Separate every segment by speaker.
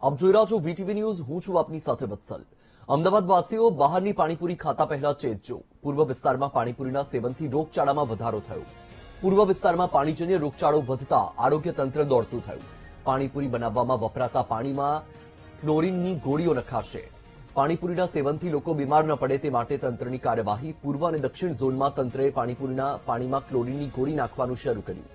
Speaker 1: આપ જોઈ રહ્યા છો વીટીવી ન્યૂઝ. હું છું આપની સાથે વત્સલ. અમદાવાદ વાસીઓ બહારની પાણીપુરી ખાતા પહેલા ચેતજો. પૂર્વ વિસ્તારમાં પાણીપુરીના સેવનથી રોગચાળામાં વધારો થયો. પૂર્વ વિસ્તારમાં પાણીજન્ય રોગચાળો વધતા આરોગ્ય તંત્ર દોડતું થયું. પાણીપુરી બનાવવામાં વપરાતા પાણીમાં ક્લોરીનની ગોળીઓ નખાશે. પાણીપુરીના સેવનથી લોકો બીમાર ન પડે તે માટે તંત્રની કાર્યવાહી. પૂર્વ અને દક્ષિણ ઝોનમાં તંત્રએ પાણીપુરીના પાણીમાં ક્લોરીનની ગોળી નાખવાનું શરૂ કર્યું.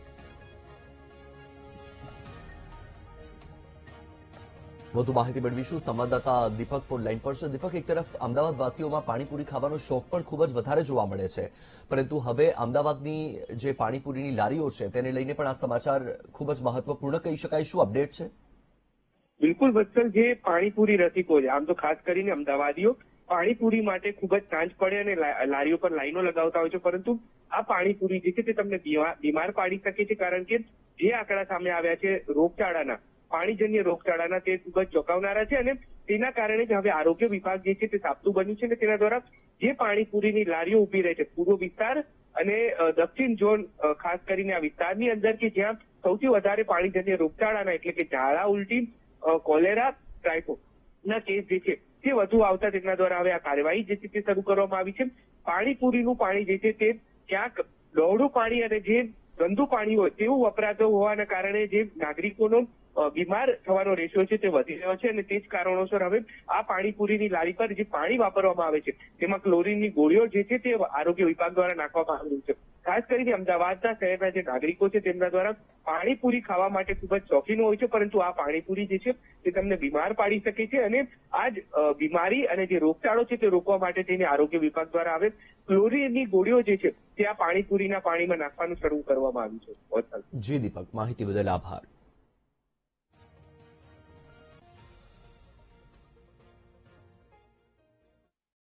Speaker 1: વધુ માહિતી મેળવીશું. સંવાદદાતા દીપક ફોન લાઈન પર છે. દીપક, એક તરફ અમદાવાદ વાસીઓમાં પાણીપુરી ખાવાનો શોખ પણ ખૂબ જ વધારે જોવા મળે છે, પરંતુ હવે અમદાવાદની જે પાણીપુરીની લારીઓ છે તેને લઈને પણ આ સમાચાર ખૂબ જ મહત્વપૂર્ણ કહી શકાય. શું અપડેટ છે?
Speaker 2: બિલકુલ વત્સલ, જે પાણીપુરી રસિકો છે, આમ તો ખાસ કરીને અમદાવાદીઓ પાણીપુરી માટે ખૂબ જ સાંજ પડે અને લારીઓ પર લાઈનો લગાવતા હોય છે, પરંતુ આ પાણીપુરી જે છે તે તમને બીમાર પાડી શકે છે, કારણ કે જે આંકડા સામે આવ્યા છે રોગચાળાના, પાણીજન્ય રોગચાળાના, તે ખૂબ જ ચોંકાવનારા છે. અને તેના કારણે જ હવે આરોગ્ય વિભાગ જે છે તે સાબદું બન્યું છે અને તેના દ્વારા જે પાણીપુરીની લારીઓ ઉભી રહે છે પૂર્વ વિસ્તાર અને દક્ષિણ ઝોન, ખાસ કરીને આ વિસ્તારની અંદર કે જ્યાં સૌથી વધારે પાણીજન્ય રોગચાળાના એટલે કે ઝાડા ઉલટી, કોલેરા, ટાઇફોઇડના કેસ જે છે તે વધુ આવતા તેમના દ્વારા હવે આ કાર્યવાહી જે છે તે શરૂ કરવામાં આવી છે. પાણીપુરીનું પાણી જે છે તે ક્યાંક ડોહળું પાણી અને જે ગંદુ પાણી હોય તેવું વપરાતું હોવાના કારણે જે નાગરિકોનો બીમાર થવાનો રેશિયો છે તે વધી રહ્યો છે અને તે જ કારણોસર હવે આ પાણીપુરીની લારી પર જે પાણી વાપરવામાં આવે છે તેમાં ક્લોરીનની ગોળીઓ જે છે તે આરોગ્ય વિભાગ દ્વારા નાખવામાં આવી છે. ખાસ કરીને અમદાવાદના શહેરના જે નાગરિકો છે તેમના દ્વારા પાણીપુરી ખાવા માટે ખૂબ જ શોખીન હોય છે, પરંતુ આ પાણીપુરી જે છે તે તમને બીમાર પાડી શકે છે અને આ જ બીમારી અને જે રોગચાળો છે તે રોકવા માટે તેને આરોગ્ય વિભાગ દ્વારા હવે ક્લોરીનની ગોળીઓ જે છે તે આ પાણીપુરીના પાણીમાં નાખવાનું શરૂ કરવામાં આવ્યું છે.
Speaker 1: જી દીપક, માહિતી બદલ આભાર.